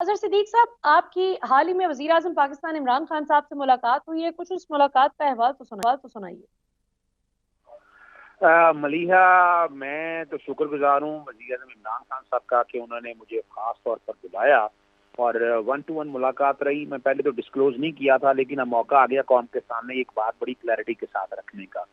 अजहर सिद्दीक साहब, आपकी हाल ही में वजीर आजम पाकिस्तान इमरान खान साहब से मुलाकात हुई है, कुछ उस मुलाकात का अहवाल तो सुनाइए। मलिहा, मैं तो शुक्रगुजार हूँ वज़ीर आज़म इमरान खान साहब का कि उन्होंने मुझे ख़ास तौर पर बुलाया और 1-to-1 मुलाकात रही। मैं पहले तो डिस्क्लोज नहीं किया था, लेकिन अब मौका आ गया कौम के सामने एक बात बड़ी क्लैरिटी के साथ रखने का।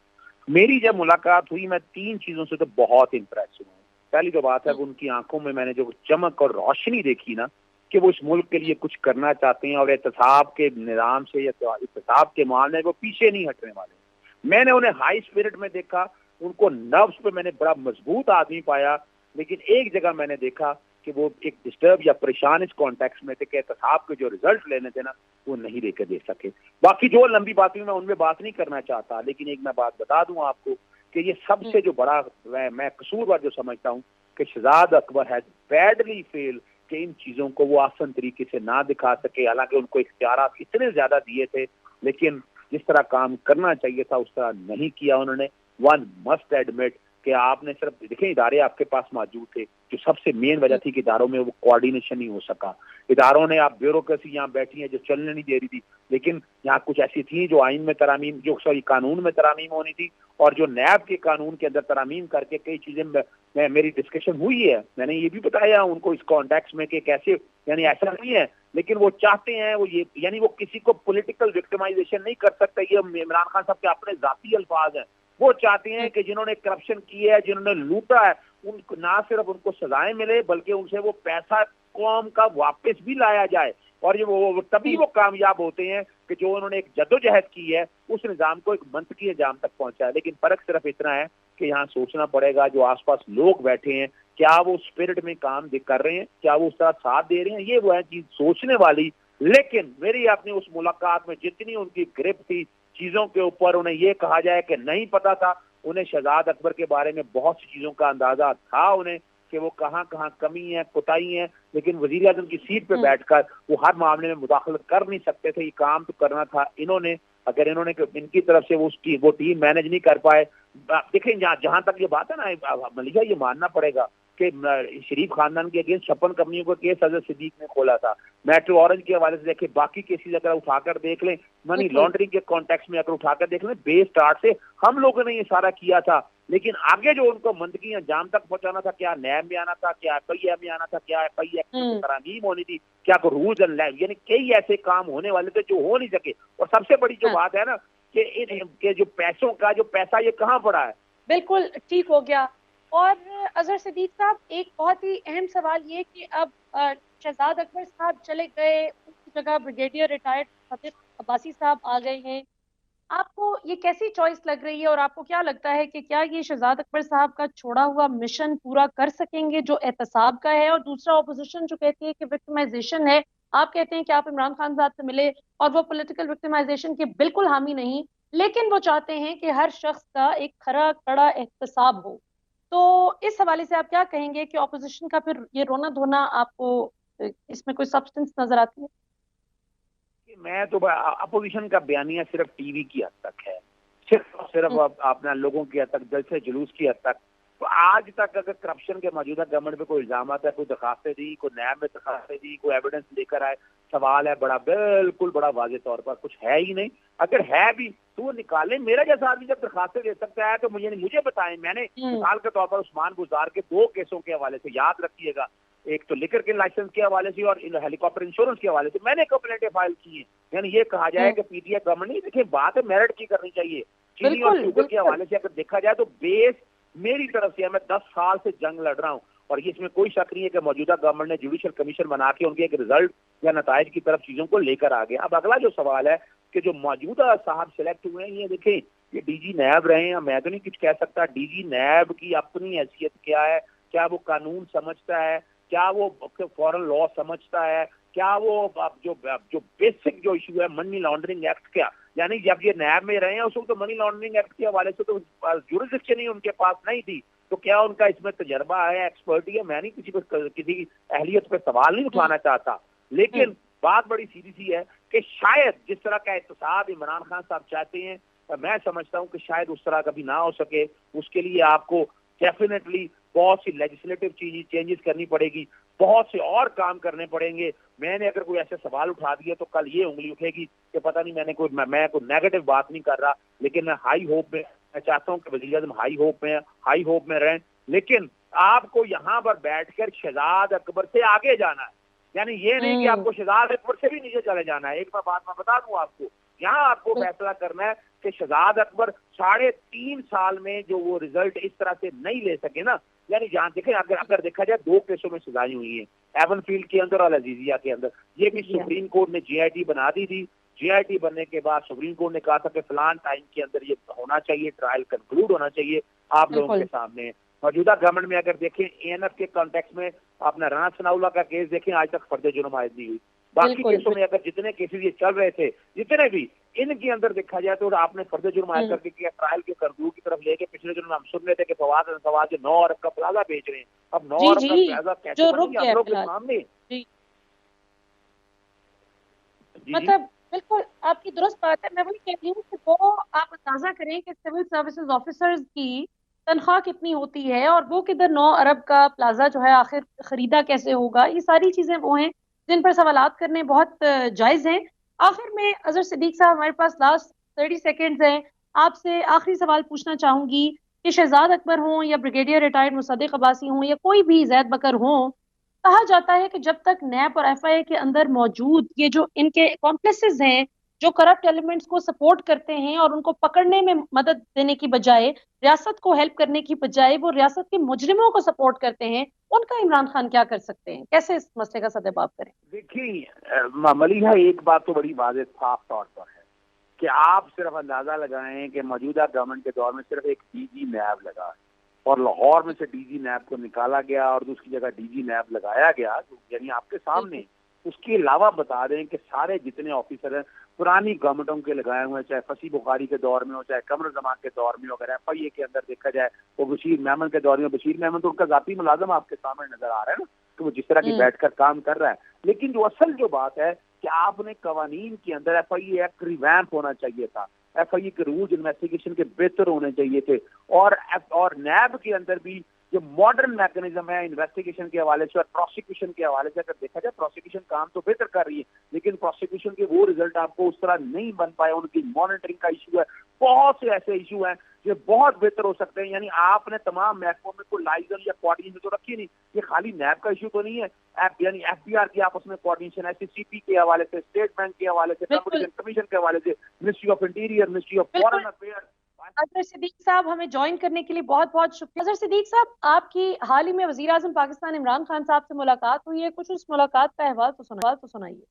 मेरी जब मुलाकात हुई, मैं 3 चीज़ों से तो बहुत इम्प्रेस हुआ हूँ। पहली तो बात है कि उनकी आंखों में मैंने जो चमक और रोशनी देखी ना, कि वो इस मुल्क के लिए कुछ करना चाहते हैं और एहतसाब के निज़ाम से या एहतसाब के मामले में वो पीछे नहीं हटने वाले। मैंने उन्हें हाई स्पिरिट में देखा, उनको नर्व्स पे मैंने बड़ा मजबूत आदमी पाया, लेकिन एक जगह मैंने देखा कि वो एक डिस्टर्ब या परेशान इस कॉन्टेक्स्ट में थे कि एहतसाब के जो रिजल्ट लेने थे ना, वो नहीं लेकर दे सके। बाकी जो लंबी बातें मैं उनमें बात नहीं करना चाहता, लेकिन एक मैं बात बता दूं आपको कि ये सबसे जो बड़ा मैं कसूरवार जो समझता हूँ कि Shahzad Akbar has badly fail कि इन चीजों को वो आसान तरीके से ना दिखा सके। हालांकि उनको इख्तियारात इतने ज्यादा दिए थे, लेकिन जिस तरह काम करना चाहिए था उस तरह नहीं किया उन्होंने। वन मस्ट एडमिट कि आपने सिर्फ देखें, इदारे आपके पास मौजूद थे, जो सबसे मेन वजह थी कि इदारों में वो कोऑर्डिनेशन नहीं हो सका। इदारों ने आप ब्यूरोक्रेसी यहाँ बैठी है जो चलने नहीं दे रही थी, लेकिन यहाँ कुछ ऐसी थी जो आइन में तरामीम, जो सॉरी कानून में तरामीम होनी थी, और जो नैब के कानून के अंदर तरामीम करके कई चीजें मेरी डिस्कशन हुई है। मैंने ये भी बताया उनको इस कॉन्टेक्स्ट में कि कैसे, यानी ऐसा नहीं है, लेकिन वो चाहते हैं वो ये, यानी वो किसी को पॉलिटिकल विक्टिमाइजेशन नहीं कर सकता। ये इमरान खान साहब के अपने जाती अल्फाज हैं। वो चाहते हैं कि जिन्होंने करप्शन की है, जिन्होंने लूटा है, उनको ना सिर्फ उनको सजाएं मिले, बल्कि उनसे वो पैसा कौम का वापस भी लाया जाए। और ये वो तभी वो कामयाब होते हैं कि जो उन्होंने एक जद्दोजहद की है, उस निज़ाम को एक मंतकी अंजाम तक पहुंचा है। लेकिन फर्क सिर्फ इतना है कि यहाँ सोचना पड़ेगा जो आसपास लोग बैठे हैं, क्या वो स्पिरिट में काम कर रहे हैं, क्या वो उस तरह साथ दे रहे हैं, ये वो है चीज सोचने वाली। लेकिन मेरी अपनी उस मुलाकात में जितनी उनकी ग्रिप थी चीजों के ऊपर, उन्हें यह कहा जाए कि नहीं पता था, उन्हें शहजाद अकबर के बारे में बहुत सी चीजों का अंदाजा था उन्हें कि वो कहाँ कहाँ कमी है, कोताही है, लेकिन वजीर आजम की सीट पे बैठकर वो हर मामले में मुदाखलत कर नहीं सकते थे। ये काम तो करना था इन्होंने। अगर इन्होंने इनकी तरफ से वो टीम मैनेज नहीं कर पाए। देखें, जहां तक ये बात है ना मलिका, ये मानना पड़ेगा कि शरीफ खानदान के अगेंस्ट 56 कंपनियों का केस अजहर सिद्दीक ने खोला था। मेट्रो ऑरेंज के हवाले से देखें, बाकी केसेस अगर उठाकर देख लें, मनी लॉन्ड्रिंग के कॉन्टेक्स्ट में अगर उठाकर देख लें, बेस स्टार्ट से हम लोगों ने ये सारा किया था। लेकिन आगे जो उनको मंतकी अंजाम तक पहुंचाना था, क्या नैब में आना था, क्या FIA में आना था, क्या FIA की तरामीम होनी थी, क्या कोई रूल्स एंड लैब, यानी कई ऐसे काम होने वाले थे जो हो नहीं सके। और सबसे बड़ी जो बात है ना कि जो पैसों का जो पैसा ये कहाँ पड़ा है। बिल्कुल ठीक हो गया। और अजहर सिद्दीक साहब, एक बहुत ही अहम सवाल ये कि अब शहजाद अकबर साहब चले गए, उनकी जगह ब्रिगेडियर रिटायर्ड फतेह अब्बासी साहब आ गए हैं। आपको ये कैसी चॉइस लग रही है और आपको क्या लगता है कि क्या ये शहजाद अकबर साहब का छोड़ा हुआ मिशन पूरा कर सकेंगे जो एहतसाब का है? और दूसरा, ऑपोजिशन जो कहती है कि विक्टिमाइजेशन है, आप कहते हैं कि आप इमरान खान साहब से मिले और वो पॉलिटिकल विक्टिमाइजेशन के बिल्कुल हामी नहीं, लेकिन वो चाहते हैं कि हर शख्स का एक खरा कड़ा एहतसाब हो। तो इस हवाले से आप क्या कहेंगे कि ऑपोजिशन का फिर ये रोना धोना आपको इसमें कोई सब्सटेंस नजर आती है? मैं तो अपोजिशन का बयानिया सिर्फ टीवी की हद तक है, सिर्फ अपना लोगों की हद तक, जलसे जुलूस की हद तक। तो आज तक अगर करप्शन के मौजूदा गवर्नमेंट पे कोई इल्जाम आता है, कोई दरखास्तें दी, कोई नैब में दरखास्तें दी, कोई एविडेंस लेकर आए, सवाल है बड़ा, बिल्कुल बड़ा वाजे तौर पर कुछ है ही नहीं। अगर है भी तो वो निकालें। मेरा जैसा आदमी जब दरखास्तें दे सकता है तो मुझे बताएं। मैंने मिसाल के तौर पर उस्मान गुजार के 2 केसों के हवाले से याद रखिएगा, एक तो लिकर के लाइसेंस के हवाले से और हेलीकॉप्टर इंश्योरेंस के हवाले से मैंने कंप्लेंटें फाइल की हैं। यानी ये कहा जाए कि PTI गवर्नमेंट नहीं, देखिए बात है मेरिट की करनी चाहिए। चीनी और शुगर के हवाले से अगर देखा जाए तो बेस मेरी तरफ से है, मैं 10 साल से जंग लड़ रहा हूँ और ये इसमें कोई शक नहीं है कि मौजूदा गवर्नमेंट ने जुडिशियल कमीशन बना के उनके एक रिजल्ट या नताइज की तरफ चीजों को लेकर आ गया। अब अगला जो सवाल है कि जो मौजूदा साहब सिलेक्ट हुए हैं, ये देखें, ये DG नैब रहे हैं, मैं तो नहीं कुछ कह सकता। DG नैब की अपनी हैसियत क्या है, क्या वो कानून समझता है, क्या वो फॉरेन लॉ समझता है, क्या वो जो बेसिक जो इशू है मनी लॉन्ड्रिंग एक्ट, क्या, यानी जब ये नैब में रहे हैं उस वक्त तो मनी लॉन्ड्रिंग एक्ट के हवाले से तो जुरिसडिक्शन ही उनके पास नहीं थी। तो क्या उनका इसमें तजर्बा है, एक्सपर्टी है? मैं नहीं किसी अहलियत पे सवाल नहीं उठाना चाहता, लेकिन बात बड़ी सीधी सी है कि शायद जिस तरह का एहतसाब इमरान खान साहब चाहते हैं, मैं समझता हूं कि शायद उस तरह कभी ना हो सके। उसके लिए आपको डेफिनेटली बहुत सी लेजिस्लेटिव चेंजेस करनी पड़ेगी। بہت سے اور کام کرنے پڑیں گے. میں نے اگر کوئی ایسے سوال اٹھا دیا تو کل یہ انگلی اٹھے گی کہ پتہ نہیں میں کوئی نیگیٹو بات نہیں کر رہا, لیکن میں ہائی ہوپ میں چاہتا ہوں کہ وزیر اعظم ہائی ہوپ میں رہیں. لیکن آپ کو یہاں پر بیٹھ کر شہزاد اکبر سے آگے جانا ہے, یعنی یہ نہیں کہ آپ کو شہزاد اکبر سے بھی نیچے چلے جانا ہے. ایک بات میں بتا دوں آپ کو, یہاں آپ کو فیصلہ کرنا ہے کہ شہزاد اکبر 3.5 سال میں جو وہ رزلٹ اس طرح سے نہیں لے سکے نا, یعنی جہاں دیکھیں اگر دیکھا جائے 2 کیسوں میں سزائیں ہوئی ہیں, ایون فیلڈ کے اندر اور عزیزیہ کے اندر. یہ بھی سپریم کورٹ نے جے آئی ٹی بنا دی تھی. جے آئی ٹی بننے کے بعد سپریم کورٹ نے کہا تھا کہ فلان ٹائم کے اندر یہ ہونا چاہیے, ٹرائل کنکلوڈ ہونا چاہیے آپ لوگوں کے سامنے. موجودہ گورنمنٹ میں اگر دیکھیں اے این ایف کے کانٹیکس میں اپنا رانا ثناء اللہ کا کیس دیکھیں, آج تک فرد جرم عائد نہیں ہوئی. باقی کیسوں میں اگر جتنے کیسز یہ چل رہے تھے جتنے بھی, ان کے اندر دیکھا جائے تو آپ نے فرد جرم عائد کر کے کیا ٹرائل کے کنکلوڈ کی طرف لے کے پچھلے دنوں میں ہم سن رہے تھے کہ فواد جو 9 ارب کا پلازا بیچ رہے ہیں, اب 9 ارب کا پلازا کیسے بنے گا آپ لوگ کے سامنے. مطلب بالکل آپ کی درست بات ہے. میں وہی کہتی ہوں کہ وہ آپ اندازہ کریں کہ سول سروسز آفیسرز کی تنخواہ کتنی ہوتی ہے, اور وہ کدھر 9 ارب کا پلازا جو ہے آخر خریدا کیسے ہوگا. یہ ساری چیزیں وہ ہیں جن پر سوالات کرنے بہت جائز ہیں. آخر میں اظہر صدیق صاحب, ہمارے پاس لاسٹ 30 سیکنڈز ہیں, آپ سے آخری سوال پوچھنا چاہوں گی کہ شہزاد اکبر ہوں یا بریگیڈیئر ریٹائرڈ مصدق عباسی ہوں یا کوئی بھی زید بکر ہوں, کہا جاتا ہے کہ جب تک نیب اور ایف آئی اے کے اندر موجود یہ جو ان کے کمپلیسز ہیں جو کرپٹ ایلیمنٹس کو سپورٹ کرتے ہیں اور ان کو پکڑنے میں مدد دینے کی بجائے, ریاست کو ہیلپ کرنے کی بجائے وہ ریاست کے مجرموں کو سپورٹ کرتے ہیں, ان کا عمران خان کیا کر سکتے ہیں؟ کیسے اس مسئلے کا سدباب کریں؟ دیکھیے ملیحہ, ایک بات تو بڑی واضح صاف طور پر ہے کہ آپ صرف اندازہ لگائیں کہ موجودہ گورنمنٹ کے دور میں صرف ایک ڈی جی نیب لگا, اور لاہور میں سے ڈی جی نیب کو نکالا گیا اور اس کی جگہ ڈی جی نیب لگایا گیا, یعنی آپ کے سامنے. اس کے علاوہ بتا دیں کہ سارے جتنے آفیسر ہیں پرانی گورنمنٹوں کے لگائے ہوئے ہیں, چاہے فصیح بخاری کے دور میں ہو, چاہے قمر زمان کے دور میں ہو, اگر ایف آئی اے کے اندر دیکھا جائے وہ بشیر میمن کے دور میں. بشیر میمن تو ان کا ذاتی ملازم آپ کے سامنے نظر آ رہا ہے نا کہ وہ جس طرح کی بیٹھ کر کام کر رہا ہے. لیکن جو اصل جو بات ہے کہ آپ نے قوانین کے اندر F I a act revamp ہونا چاہیے تھا, ایف آئی اے کے رولز انویسٹیگیشن کے بہتر ہونے چاہیے تھے, اور نیب کے اندر بھی جو ماڈرن میکنزم ہے انویسٹیگیشن کے حوالے سے اور پروسیکیوشن کے حوالے سے, اگر دیکھا جائے پروسیکیوشن کام تو بہتر کر رہی ہے, لیکن پروسیکیوشن کے وہ رزلٹ آپ کو اس طرح نہیں بن پائے. ان کی مانیٹرنگ کا ایشو ہے, بہت سے ایسے ایشو ہیں جو بہت بہتر ہو سکتے ہیں. یعنی آپ نے تمام محکموں میں کوئی لائزن یا کوآرڈینیشن تو رکھی نہیں. یہ خالی نیب کا ایشو تو نہیں ہے, یعنی ایف بی آر کی آپس میں کوآرڈینیشن ہے, سی پی کے حوالے سے, اسٹیٹ بینک کے حوالے سے, کمپٹیشن کمیشن کے حوالے سے, ministry of interior, ministry of foreign affair. Azhar Siddique صاحب ہمیں جوائن کرنے کے لیے بہت بہت شکریہ. اظہر صدیق صاحب, آپ کی حال ہی میں وزیر اعظم پاکستان عمران خان صاحب سے ملاقات ہوئی ہے, کچھ اس ملاقات کا احوال تو سنائیے.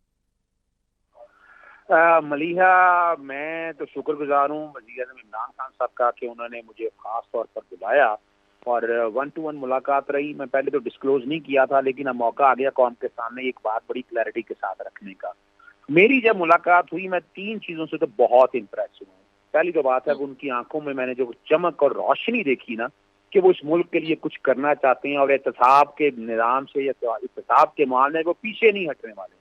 ملیحہ, میں تو شکر گزار ہوں وزیر اعظم عمران خان صاحب کا کہ انہوں نے مجھے خاص طور پر بلایا اور 1-to-1 ملاقات رہی. میں پہلے تو ڈسکلوز نہیں کیا تھا, لیکن اب موقع آ گیا قوم کے سامنے ایک بات بڑی کلیئرٹی کے ساتھ رکھنے کا. میری جب ملاقات ہوئی میں 3 چیزوں سے تو بہت امپریس ہوں. پہلی تو بات ہے کہ ان کی آنکھوں میں نے جو چمک اور روشنی دیکھی نا کہ وہ اس ملک کے لیے کچھ کرنا چاہتے ہیں, اور احتساب کے نظام سے یا احتساب کے معاملے میں وہ پیچھے نہیں ہٹنے والے.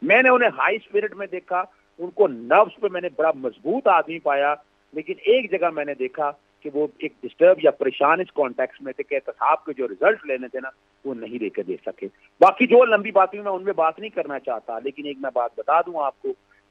میں نے انہیں ہائی اسپرٹ میں دیکھا, ان کو نروس پہ میں نے بڑا مضبوط آدمی پایا, لیکن ایک جگہ میں نے دیکھا کہ وہ ایک ڈسٹرب یا پریشان اس کانٹیکس میں تھے کہ احتساب کے جو ریزلٹ لینے تھے نا وہ نہیں لے کے دے سکے. باقی جو لمبی باتیں میں ان میں بات نہیں کرنا چاہتا, لیکن ایک میں بات بتا دوں آپ کو